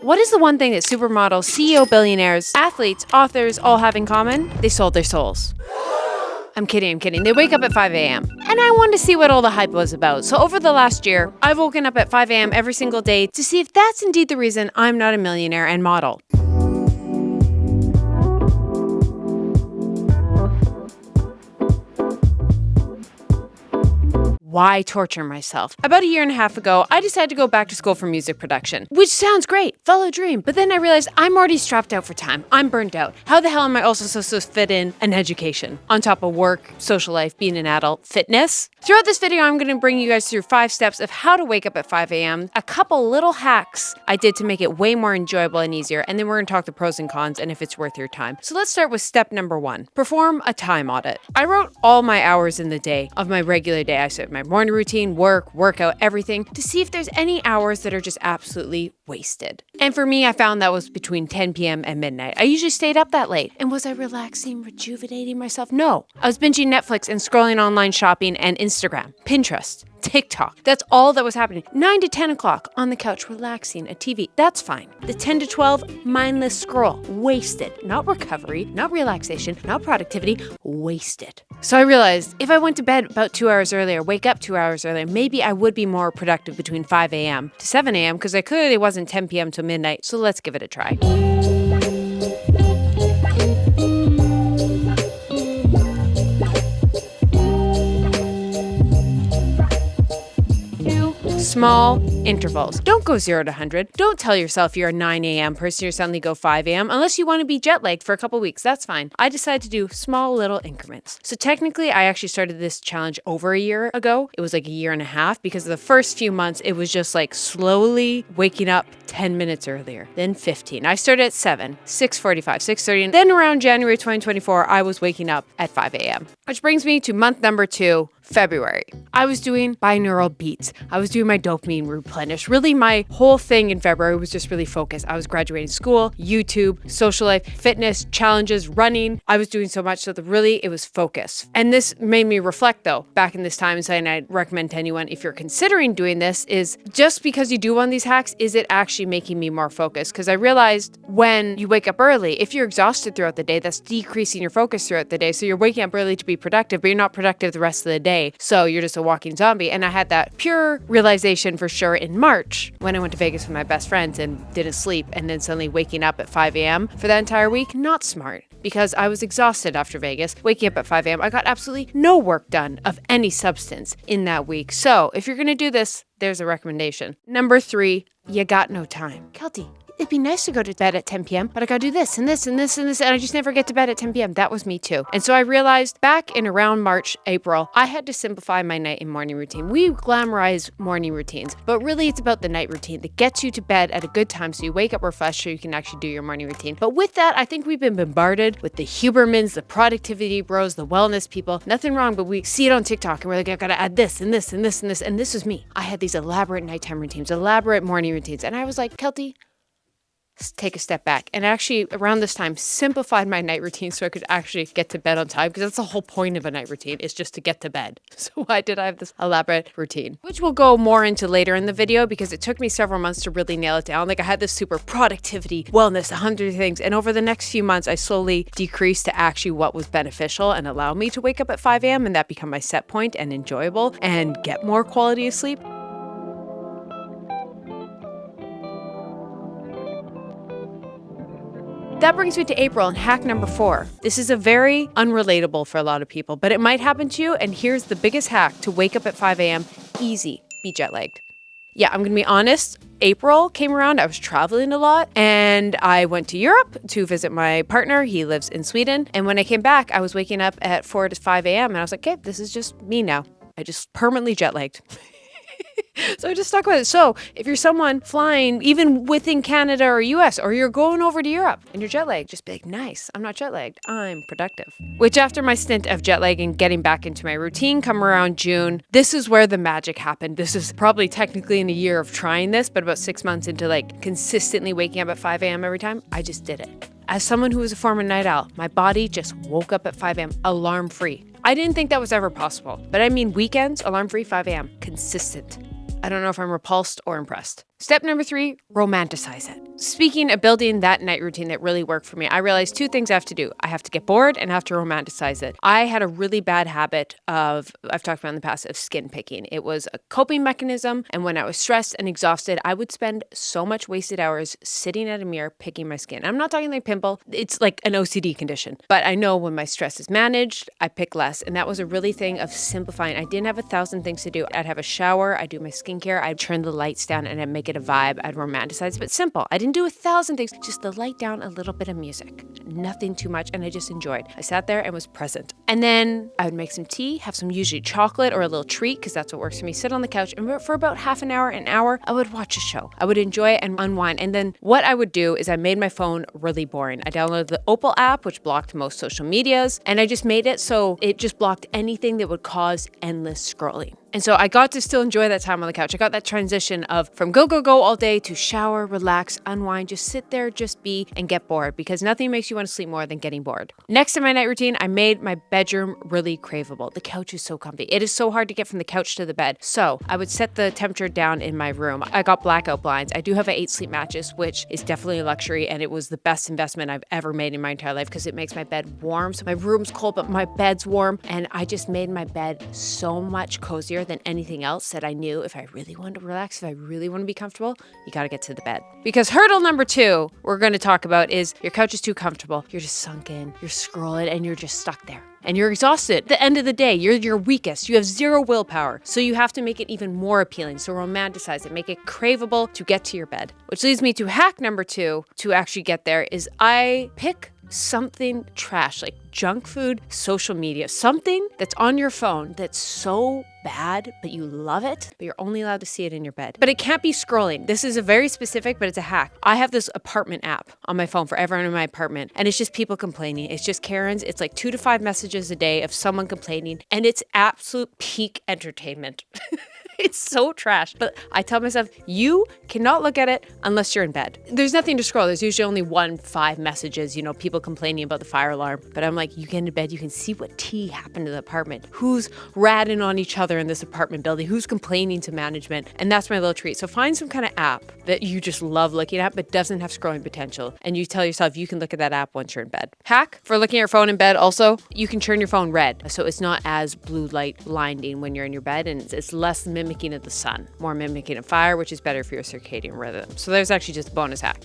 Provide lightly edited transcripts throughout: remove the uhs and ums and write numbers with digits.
What is the one thing that supermodels, CEO billionaires, athletes, authors all have in common? They sold their souls. I'm kidding. They wake up at 5 a.m. And I wanted to see what all the hype was about. So over the last year, I've woken up at 5 a.m. every single day to see if that's indeed the reason I'm not a millionaire and model. Why torture myself? About a year and a half ago, I decided to go back to school for music production, which sounds great, follow dream. But then I realized I'm already strapped out for time. I'm burnt out. How the hell am I also supposed to fit in an education on top of work, social life, being an adult, fitness? Throughout this video, I'm going to bring you guys through 5 steps of how to wake up at 5 a.m., a couple little hacks I did to make it way more enjoyable and easier, and then we're going to talk the pros and cons and if it's worth your time. So let's start with step number 1. Perform a time audit. I wrote all my hours in the day of my regular day. I said my morning routine, workout, everything to see if there's any hours that are just absolutely wasted. And for me, I found that was between 10 p.m. and midnight. I usually stayed up that late. And was I relaxing, rejuvenating myself? No. I was binging Netflix and scrolling online shopping and Instagram, Pinterest, TikTok. That's all that was happening. 9 to 10 o'clock on the couch, relaxing, a TV. That's fine. The 10 to 12, mindless scroll. Wasted. Not recovery, not relaxation, not productivity. Wasted. So I realized if I went to bed about 2 hours earlier, wake up 2 hours earlier, maybe I would be more productive between 5 a.m. to 7 a.m. because I clearly wasn't 10 p.m. till midnight. So let's give it a try. Small intervals. Don't go 0 to 100. Don't tell yourself you're a 9 a.m. person, you suddenly go 5 a.m. unless you want to be jet lagged for a couple weeks. That's fine. I decided to do small little increments. So technically, I actually started this challenge over a year ago. It was like a year and a half because the first few months, it was just like slowly waking up 10 minutes earlier, then 15. I started at 7, 6:45, 6:30, and then around January 2024, I was waking up at 5 a.m. Which brings me to month number 2, February. I was doing binaural beats. I was doing my dopamine replenish. Really, my whole thing in February was just really focused. I was graduating school, YouTube, social life, fitness, challenges, running. I was doing so much so that really it was focus. And this made me reflect though, back in this time and saying I'd recommend to anyone if you're considering doing this is just because you do one of these hacks, is it actually making me more focused? Because I realized when you wake up early, if you're exhausted throughout the day, that's decreasing your focus throughout the day. So you're waking up early to be productive, but you're not productive the rest of the day. So you're just a walking zombie. And I had that pure realization for sure in March when I went to Vegas with my best friends and didn't sleep. And then suddenly waking up at 5 a.m. for that entire week, not smart because I was exhausted after Vegas. Waking up at 5 a.m., I got absolutely no work done of any substance in that week. So if you're going to do this, there's a recommendation. Number 3, you got no time. Keltie, it'd be nice to go to bed at 10 p.m., but I gotta do this and this and this and this, and I just never get to bed at 10 p.m. That was me too. And so I realized back in around March, April, I had to simplify my night and morning routine. We glamorize morning routines, but really it's about the night routine that gets you to bed at a good time so you wake up refreshed so you can actually do your morning routine. But with that, I think we've been bombarded with the Hubermans, the productivity bros, the wellness people. Nothing wrong, but we see it on TikTok and we're like, I gotta add this and this and this and this. And this was me. I had these elaborate nighttime routines, elaborate morning routines. And I was like, Keltie, take a step back. And actually around this time simplified my night routine so I could actually get to bed on time, because that's the whole point of a night routine, is just to get to bed. So why did I have this elaborate routine, which we'll go more into later in the video because it took me several months to really nail it down. Like I had this super productivity, wellness, 100 things. And over the next few months, I slowly decreased to actually what was beneficial and allow me to wake up at 5 a.m. and that become my set point and enjoyable and get more quality of sleep. That brings me to April and hack number 4. This is a very unrelatable for a lot of people, but it might happen to you. And here's the biggest hack to wake up at 5 a.m. Easy. Be jet lagged. Yeah, I'm going to be honest. April came around. I was traveling a lot and I went to Europe to visit my partner. He lives in Sweden. And when I came back, I was waking up at 4 to 5 a.m. and I was like, okay, this is just me now. I just permanently jet lagged. So I just stuck with it. So if you're someone flying even within Canada or US, or you're going over to Europe and you're jet lagged, just be like, nice, I'm not jet lagged, I'm productive. Which after my stint of jet lag and getting back into my routine come around June, this is where the magic happened. This is probably technically in a year of trying this, but about 6 months into like consistently waking up at 5 a.m. every time, I just did it. As someone who was a former night owl, my body just woke up at 5 a.m. alarm free. I didn't think that was ever possible, but I mean weekends, alarm free, 5 a.m. consistent. I don't know if I'm repulsed or impressed. Step number 3, romanticize it. Speaking of building that night routine that really worked for me, I realized 2 things I have to do. I have to get bored and I have to romanticize it. I had a really bad habit of, I've talked about in the past, of skin picking. It was a coping mechanism, and when I was stressed and exhausted, I would spend so much wasted hours sitting at a mirror picking my skin. I'm not talking like pimple, it's like an OCD condition. But I know when my stress is managed, I pick less, and that was a really thing of simplifying. I didn't have 1,000 things to do. I'd have a shower, I'd do my skincare, I'd turn the lights down and I'd make it a vibe. I'd romanticize, but simple. I didn't do 1,000 things, just the light down, a little bit of music, nothing too much, and I just enjoyed. I sat there and was present. And then I would make some tea, have some usually chocolate or a little treat, because that's what works for me, sit on the couch, and for about half an hour, I would watch a show. I would enjoy it and unwind. And then what I would do is I made my phone really boring. I downloaded the Opal app, which blocked most social medias, and I just made it so it just blocked anything that would cause endless scrolling. And so I got to still enjoy that time on the couch. I got that transition of from go, go, go all day to shower, relax, unwind, just sit there, just be, and get bored, because nothing makes you want to sleep more than getting bored. Next to my night routine, I made my bedroom really craveable. The couch is so comfy. It is so hard to get from the couch to the bed. So I would set the temperature down in my room. I got blackout blinds. I do have an 8-sleep mattress, which is definitely a luxury, and it was the best investment I've ever made in my entire life because it makes my bed warm. So my room's cold, but my bed's warm, and I just made my bed so much cozier than anything else that I knew if I really wanted to relax, if I really want to be comfortable, you got to get to the bed. Because hurdle number 2 we're going to talk about is your couch is too comfortable. You're just sunk in, you're scrolling, and you're just stuck there. And you're exhausted. At the end of the day, you're your weakest. You have 0 willpower. So you have to make it even more appealing. So romanticize it. Make it craveable to get to your bed. Which leads me to hack number 2 to actually get there is I pick something trash, like junk food, social media, something that's on your phone that's so bad, but you love it, but you're only allowed to see it in your bed. But it can't be scrolling. This is a very specific, but it's a hack. I have this apartment app on my phone for everyone in my apartment, and it's just people complaining. It's just Karens. It's like 2 to 5 messages a day of someone complaining, and it's absolute peak entertainment. It's so trash. But I tell myself, you cannot look at it unless you're in bed. There's nothing to scroll. There's usually only 5 messages, people complaining about the fire alarm. But I'm like, you get into bed, you can see what tea happened to the apartment. Who's ratting on each other in this apartment building? Who's complaining to management? And that's my little treat. So find some kind of app that you just love looking at, but doesn't have scrolling potential. And you tell yourself you can look at that app once you're in bed. Hack for looking at your phone in bed also, you can turn your phone red. So it's not as blue light blinding when you're in your bed, and it's less mimicking of the sun, more mimicking of fire, which is better for your circadian rhythm. So there's actually just a bonus hack.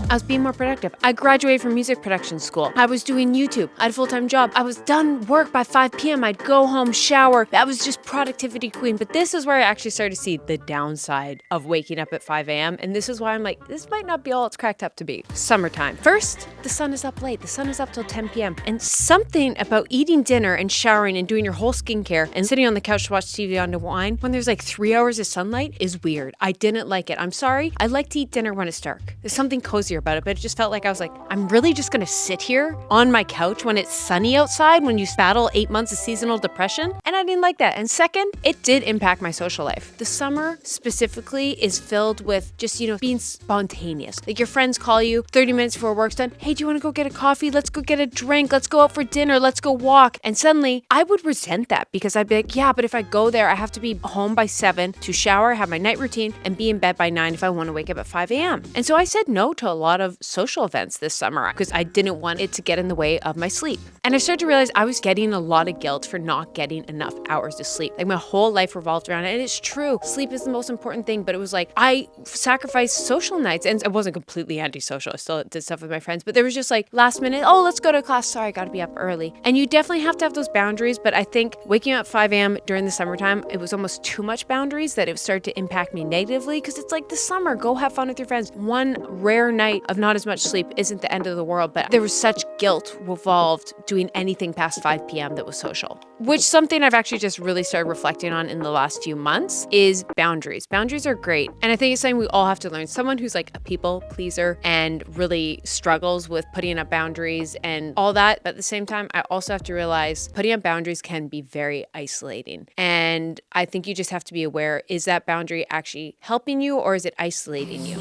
I was being more productive. I graduated from music production school. I was doing YouTube. I had a full-time job. I was done work by 5 p.m. I'd go home, shower. I was just productivity queen. But this is where I actually started to see the downside of waking up at 5 a.m. And this is why I'm like, this might not be all it's cracked up to be. Summertime. First, the sun is up late. The sun is up till 10 p.m. And something about eating dinner and showering and doing your whole skincare and sitting on the couch to watch TV on the wine when there's like 3 hours of sunlight is weird. I didn't like it. I'm sorry. I like to eat dinner when it's dark. There's something cozier about it, but it just felt like I was like, I'm really just gonna sit here on my couch when it's sunny outside, when you battle 8 months of seasonal depression. And I didn't like that. And second, it did impact my social life. The summer specifically is filled with just, being spontaneous. Like your friends call you 30 minutes before work's done. Hey, do you wanna go get a coffee? Let's go get a drink. Let's go out for dinner. Let's go walk. And suddenly I would resent that because I'd be like, yeah, but if I go there, I have to be home by 7 to shower, have my night routine, and be in bed by 9 if I wanna wake up at 5 a.m. And so I said no to a lot of social events this summer because I didn't want it to get in the way of my sleep. And I started to realize I was getting a lot of guilt for not getting enough hours of sleep. Like my whole life revolved around it. And it's true. Sleep is the most important thing. But it was like I sacrificed social nights, and I wasn't completely antisocial. I still did stuff with my friends, but there was just like last minute, oh, let's go to class. Sorry, I got to be up early. And you definitely have to have those boundaries. But I think waking up at 5 a.m. during the summertime, it was almost too much boundaries that it started to impact me negatively because it's like the summer. Go have fun with your friends. One rare night of not as much sleep isn't the end of the world, but there was such guilt involved doing anything past 5 p.m. that was social. Which something I've actually just really started reflecting on in the last few months is boundaries. Boundaries are great. And I think it's something we all have to learn. Someone who's like a people pleaser and really struggles with putting up boundaries and all that. But at the same time, I also have to realize putting up boundaries can be very isolating. And I think you just have to be aware, is that boundary actually helping you or is it isolating you?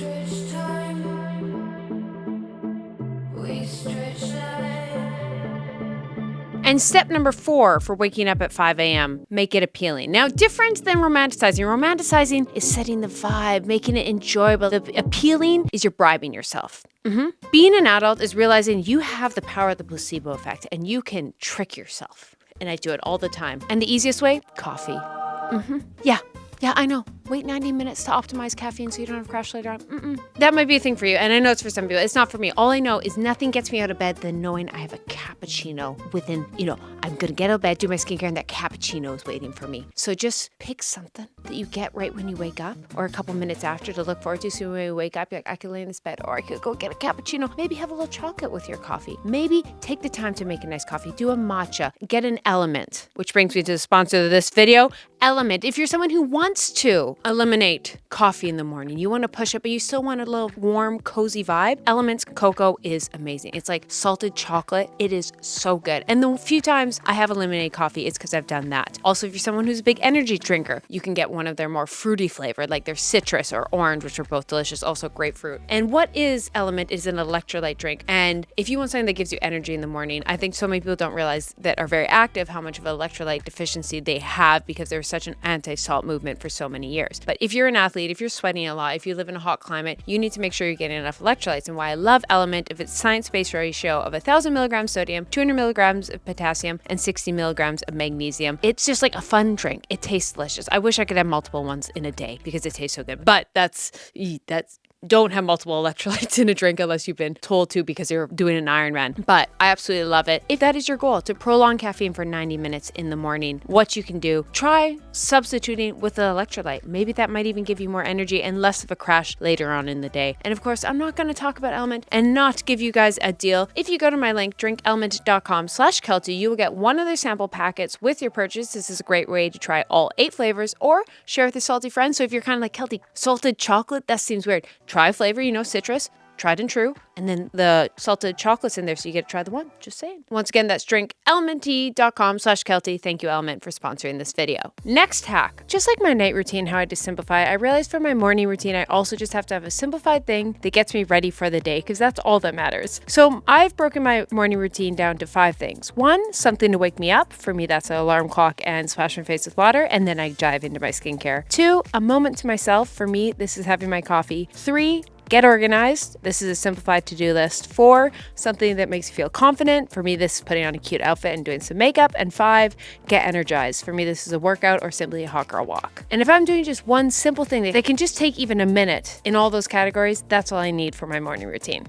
We stretch time. And step number 4 for waking up at 5 a.m., make it appealing. Now, different than romanticizing. Romanticizing is setting the vibe, making it enjoyable. The appealing is you're bribing yourself. Being an adult is realizing you have the power of the placebo effect and you can trick yourself. And I do it all the time. And the easiest way? Coffee. Yeah, I know. Wait 90 minutes to optimize caffeine so you don't have a crash later on. That might be a thing for you. And I know it's for some people. It's not for me. All I know is nothing gets me out of bed than knowing I have a cappuccino within, I'm going to get out of bed, do my skincare, and that cappuccino is waiting for me. So just pick something that you get right when you wake up or a couple minutes after to look forward to. So when you wake up, you're like, I could lay in this bed or I could go get a cappuccino. Maybe have a little chocolate with your coffee. Maybe take the time to make a nice coffee. Do a matcha. Get an Element, which brings me to the sponsor of this video, Element. If you're someone who wants to eliminate coffee in the morning, you want to push it, but you still want a little warm, cozy vibe, Element's cocoa is amazing. It's like salted chocolate. It is so good. And the few times I have eliminated coffee, it's because I've done that. Also, if you're someone who's a big energy drinker, you can get one of their more fruity flavored, like their citrus or orange, which are both delicious, also grapefruit. And what is Element is an electrolyte drink. And if you want something that gives you energy in the morning, I think so many people don't realize that are very active how much of an electrolyte deficiency they have because there's such an anti-salt movement for so many years. But if you're an athlete, if you're sweating a lot, if you live in a hot climate, you need to make sure you're getting enough electrolytes. And why I love Element, if it's science-based ratio of 1,000 milligrams sodium, 200 milligrams of potassium, and 60 milligrams of magnesium. It's just like a fun drink. It tastes delicious. I wish I could have multiple ones in a day because it tastes so good. But that's don't have multiple electrolytes in a drink unless you've been told to because you're doing an Ironman. But I absolutely love it. If that is your goal, to prolong caffeine for 90 minutes in the morning, what you can do, try substituting with an electrolyte. Maybe that might even give you more energy and less of a crash later on in the day. And of course, I'm not going to talk about Element and not give you guys a deal. If you go to my link, drinkelement.com/Keltie, you will get one of their sample packets with your purchase. This is a great way to try all 8 flavors or share with a salty friend. So if you're kind of like, Keltie, salted chocolate, that seems weird. Try flavor, citrus, tried and true. And then the salted chocolate's in there, so you get to try the one. Just saying. Once again, that's drinkelement.com/Keltie. Thank you, Element, for sponsoring this video. Next hack. Just like my night routine, how I just simplify, I realized for my morning routine, I also just have to have a simplified thing that gets me ready for the day, because that's all that matters. So I've broken my morning routine down to 5 things. 1, something to wake me up. For me, that's an alarm clock and splash my face with water, and then I dive into my skincare. 2, a moment to myself. For me, this is having my coffee. 3, get organized. This is a simplified to-do list. 4, something that makes you feel confident. For me, this is putting on a cute outfit and doing some makeup. And 5, get energized. For me, this is a workout or simply a hot girl walk. And if I'm doing just one simple thing that can just take even a minute in all those categories, that's all I need for my morning routine.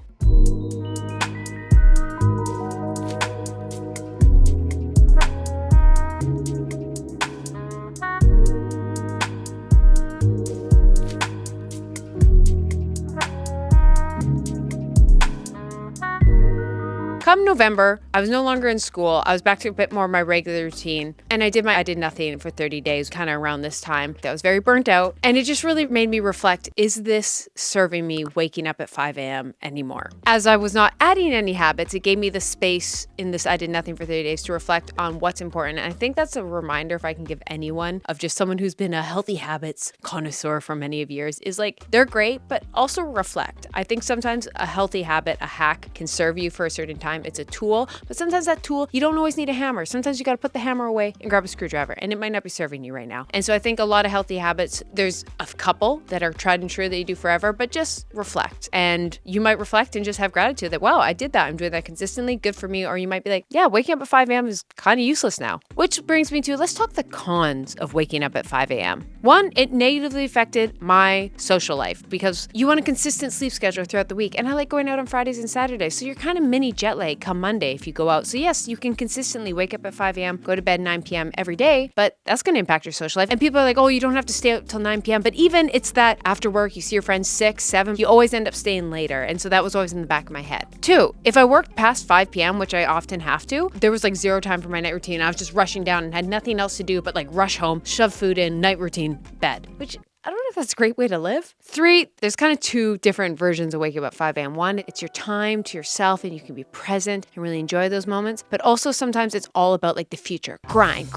Come November, I was no longer in school. I was back to a bit more of my regular routine. And I did nothing for 30 days, kind of around this time. I was very burnt out. And it just really made me reflect, is this serving me waking up at 5 a.m. anymore? As I was not adding any habits, it gave me the space in this I did nothing for 30 days to reflect on what's important. And I think that's a reminder, if I can give anyone, of just someone who's been a healthy habits connoisseur for many of years, is like, they're great, but also reflect. I think sometimes a healthy habit, a hack, can serve you for a certain time. It's a tool, but sometimes that tool, you don't always need a hammer. Sometimes you got to put the hammer away and grab a screwdriver, and it might not be serving you right now. And so I think a lot of healthy habits, there's a couple that are tried and true that you do forever, but just reflect. And you might reflect and just have gratitude that, wow, I did that. I'm doing that consistently. Good for me. Or you might be like, yeah, waking up at 5 a.m. is kind of useless now. Which brings me to, let's talk the cons of waking up at 5 a.m. 1, it negatively affected my social life because you want a consistent sleep schedule throughout the week. And I like going out on Fridays and Saturdays. So you're kind of mini jet lag come Monday if you go out. So yes, you can consistently wake up at 5 a.m., go to bed 9 p.m. every day, but that's going to impact your social life. And people are like, oh, you don't have to stay out till 9 p.m. But even it's that after work, you see your friends 6, 7, you always end up staying later. And so that was always in the back of my head. 2, if I worked past 5 p.m., which I often have to, there was like 0 time for my night routine. I was just rushing down and had nothing else to do but like rush home, shove food in, night routine, bed, which I don't know if that's a great way to live. 3, there's kind of 2 different versions of waking up at 5 a.m. One, it's your time to yourself and you can be present and really enjoy those moments. But also sometimes it's all about like the future. Grind.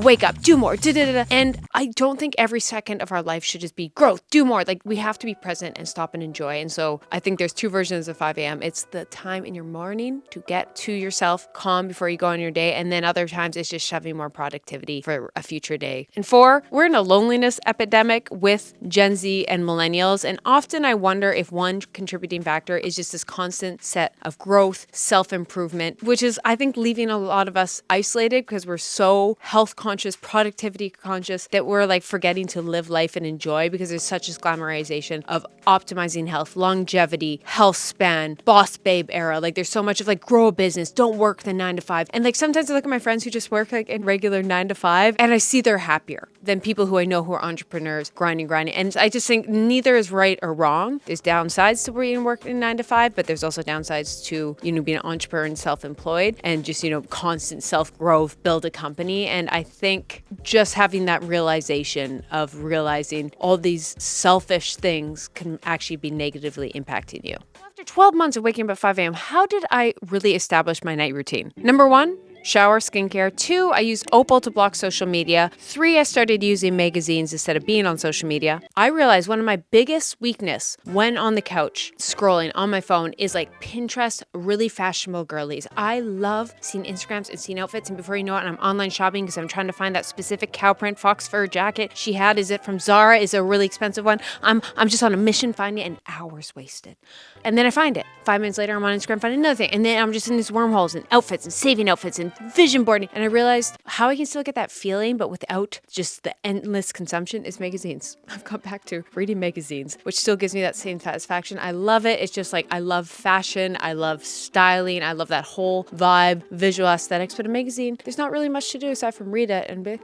Wake up, do more, da-da-da-da. And I don't think every second of our life should just be growth, do more. Like we have to be present and stop and enjoy. And so I think there's 2 versions of 5 a.m. It's the time in your morning to get to yourself, calm before you go on your day. And then other times it's just shoving more productivity for a future day. And 4, we're in a loneliness epidemic with Gen Z and millennials. And often I wonder if one contributing factor is just this constant set of growth, self-improvement, which is, I think, leaving a lot of us isolated because we're so health conscious, productivity conscious that we're like forgetting to live life and enjoy because there's such this glamorization of optimizing health, longevity, health span, boss babe era. Like there's so much of like grow a business, don't work the 9 to 5. And like sometimes I look at my friends who just work like in regular 9 to 5 and I see they're happier than people who I know who are entrepreneurs, grinding. And I just think neither is right or wrong. There's downsides to being working 9 to 5, but there's also downsides to, being an entrepreneur and self-employed and just, constant self-growth, build a company. And I think just having that realization of realizing all these selfish things can actually be negatively impacting you. After 12 months of waking up at 5 a.m., how did I really establish my night routine? Number 1, shower, skincare. 2, I used Opal to block social media. 3, I started using magazines instead of being on social media. I realized one of my biggest weakness when on the couch scrolling on my phone is like Pinterest, really fashionable girlies. I love seeing Instagrams and seeing outfits, and before you know it, I'm online shopping because I'm trying to find that specific cow print fox fur jacket she had. Is it from Zara? Is it a really expensive one? I'm just on a mission finding it, and hours wasted. And then I find it. 5 minutes later, I'm on Instagram finding another thing. And then I'm just in these wormholes and outfits and saving outfits and vision boarding. And I realized how I can still get that feeling, but without just the endless consumption is magazines. I've got back to reading magazines, which still gives me that same satisfaction. I love it. It's just like, I love fashion. I love styling. I love that whole vibe, visual aesthetics. But a magazine, there's not really much to do aside from read it and be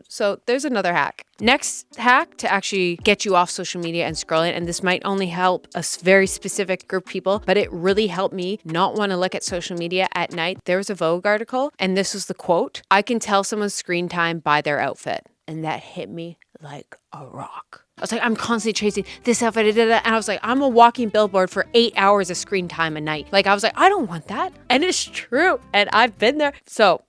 so there's another hack. Next hack to actually get you off social media and scrolling, and this might only help a very specific group of people, but it really helped me not want to look at social media at night. There was a Vogue article, and this was the quote: "I can tell someone's screen time by their outfit." And that hit me like a rock. I was like, I'm constantly chasing this outfit, and I was like, I'm a walking billboard for 8 hours of screen time a night. Like, I was like, I don't want that. And it's true. And I've been there. So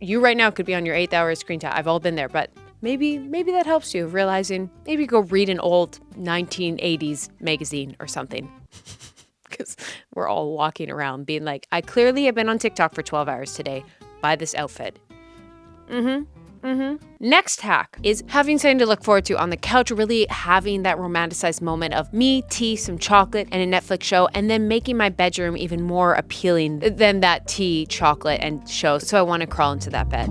you right now could be on your 8th hour of screen time. I've all been there, but maybe that helps you realizing maybe go read an old 1980s magazine or something. Because we're all walking around being like, I clearly have been on TikTok for 12 hours today. Buy this outfit. Next hack is having something to look forward to on the couch, really having that romanticized moment of me, tea, some chocolate, and a Netflix show, and then making my bedroom even more appealing than that tea, chocolate, and show. So I want to crawl into that bed.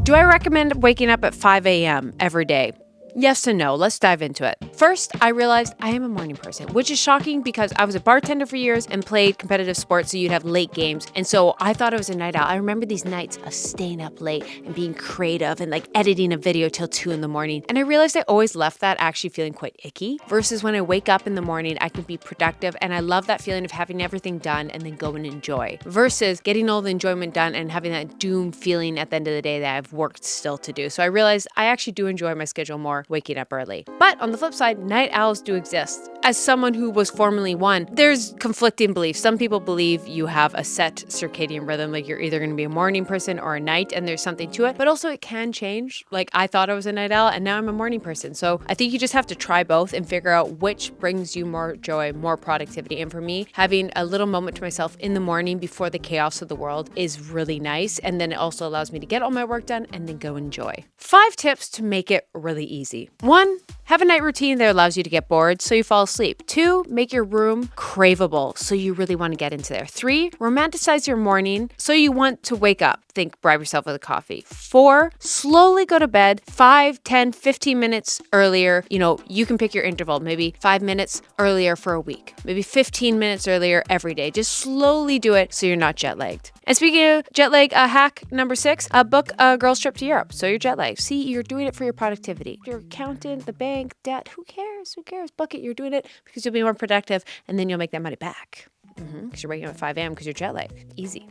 Do I recommend waking up at 5 a.m. every day? Yes and no. Let's dive into it. First, I realized I am a morning person, which is shocking because I was a bartender for years and played competitive sports, so you'd have late games. And so I thought I was a night owl. I remember these nights of staying up late and being creative and like editing a video till 2 a.m. And I realized I always left that actually feeling quite icky versus when I wake up in the morning, I can be productive. And I love that feeling of having everything done and then go and enjoy versus getting all the enjoyment done and having that doom feeling at the end of the day that I've worked still to do. So I realized I actually do enjoy my schedule more waking up early. But on the flip side, night owls do exist. As someone who was formerly one, there's conflicting beliefs. Some people believe you have a set circadian rhythm, like you're either going to be a morning person or a night, and there's something to it. But also it can change. Like I thought I was a night owl and now I'm a morning person. So I think you just have to try both and figure out which brings you more joy, more productivity. And for me, having a little moment to myself in the morning before the chaos of the world is really nice. And then it also allows me to get all my work done and then go enjoy. 5 tips to make it really easy. 1, have a night routine that allows you to get bored so you fall asleep. 2, make your room craveable so you really want to get into there. 3, romanticize your morning so you want to wake up. Think bribe yourself with a coffee. 4, slowly go to bed 5, 10, 15 minutes earlier. You can pick your interval, maybe 5 minutes earlier for a week, maybe 15 minutes earlier every day. Just slowly do it so you're not jet lagged. And speaking of jet lag, hack number 6, book a girl's trip to Europe so you're jet lagged. See, you're doing it for your productivity. Your accountant, the bank, debt, who cares? Book it. You're doing it because you'll be more productive and then you'll make that money back. Because you're waking up at 5 a.m. because you're jet lagged. Easy.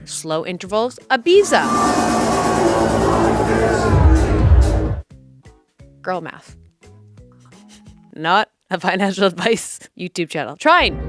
slow intervals, Ibiza. Girl math. Not a financial advice YouTube channel. Trying.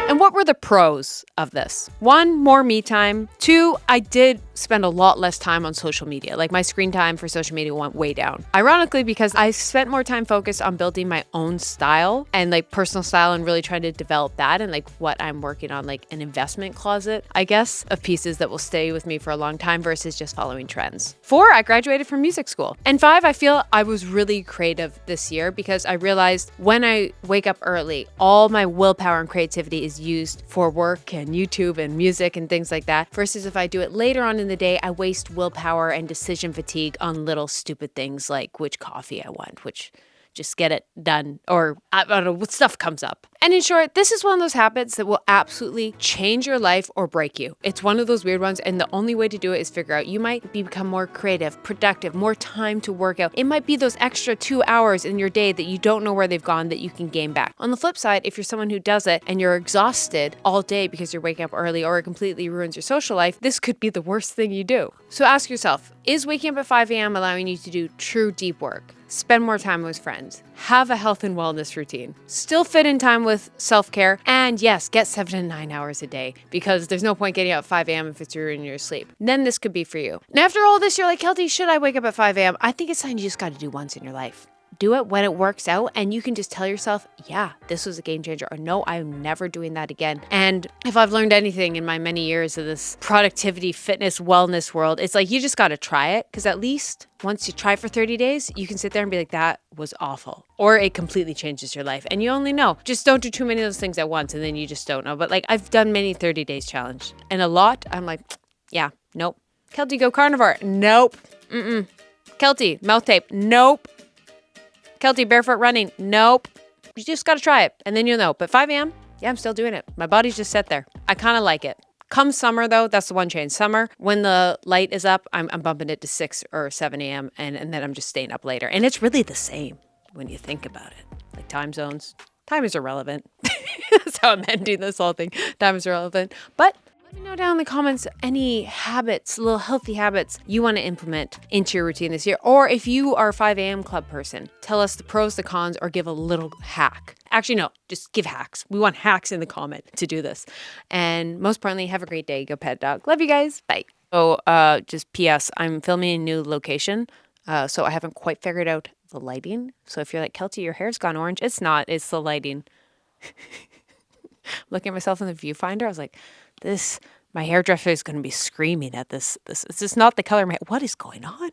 And what were the pros of this? 1, more me time. 2, I did spend a lot less time on social media. Like my screen time for social media went way down. Ironically, because I spent more time focused on building my own style and like personal style and really trying to develop that and like what I'm working on, like an investment closet, I guess, of pieces that will stay with me for a long time versus just following trends. 4, I graduated from music school. And 5, I feel I was really creative this year because I realized when I wake up early, all my willpower and creativity is used for work and YouTube and music and things like that. Versus if I do it later on in the day, I waste willpower and decision fatigue on little stupid things like which coffee I want, which just get it done, or I don't know, what stuff comes up. And in short, this is one of those habits that will absolutely change your life or break you. It's one of those weird ones, and the only way to do it is figure out. You might become more creative, productive, more time to work out. It might be those extra 2 hours in your day that you don't know where they've gone that you can gain back. On the flip side, if you're someone who does it and you're exhausted all day because you're waking up early or it completely ruins your social life, this could be the worst thing you do. So ask yourself, is waking up at 5 a.m. allowing you to do true deep work? Spend more time with friends, have a health and wellness routine, still fit in time with self-care, and yes, get 7 to 9 hours a day because there's no point getting up at 5 a.m. if it's ruining your sleep. Then this could be for you. And after all this, you're like, Keltie, should I wake up at 5 a.m.? I think it's something you just got to do once in your life. Do it when it works out, and you can just tell yourself, yeah, this was a game changer, or no, I'm never doing that again. And if I've learned anything in my many years of this productivity, fitness, wellness world, it's like you just got to try it, because at least once you try for 30 days, you can sit there and be like, that was awful. Or it completely changes your life, and you only know. Just don't do too many of those things at once, and then you just don't know. But like, I've done many 30 days challenge, and a lot, I'm like, yeah, nope. Keltie, go carnivore. Nope. Keltie, mouth tape. Nope. Keltie, barefoot running. Nope. You just got to try it and then you'll know. But 5 a.m., yeah, I'm still doing it. My body's just set there. I kind of like it. Come summer though, that's the one change. Summer, when the light is up, I'm bumping it to 6 or 7 a.m. and then I'm just staying up later. And it's really the same when you think about it. Like time zones. Time is irrelevant. That's how I'm ending this whole thing. Time is irrelevant. But let me know down in the comments any habits, little healthy habits you want to implement into your routine this year. Or if you are a 5 a.m. club person, tell us the pros, the cons, or give a little hack. Actually, no, just give hacks. We want hacks in the comment to do this. And most importantly, have a great day. Go pet a dog. Love you guys. Bye. Oh, just P.S. I'm filming a new location, so I haven't quite figured out the lighting. So if you're like, Keltie, your hair's gone orange. It's not. It's the lighting. Looking at myself in the viewfinder, I was like, my hairdresser is going to be screaming at this. This is not the color. What is going on?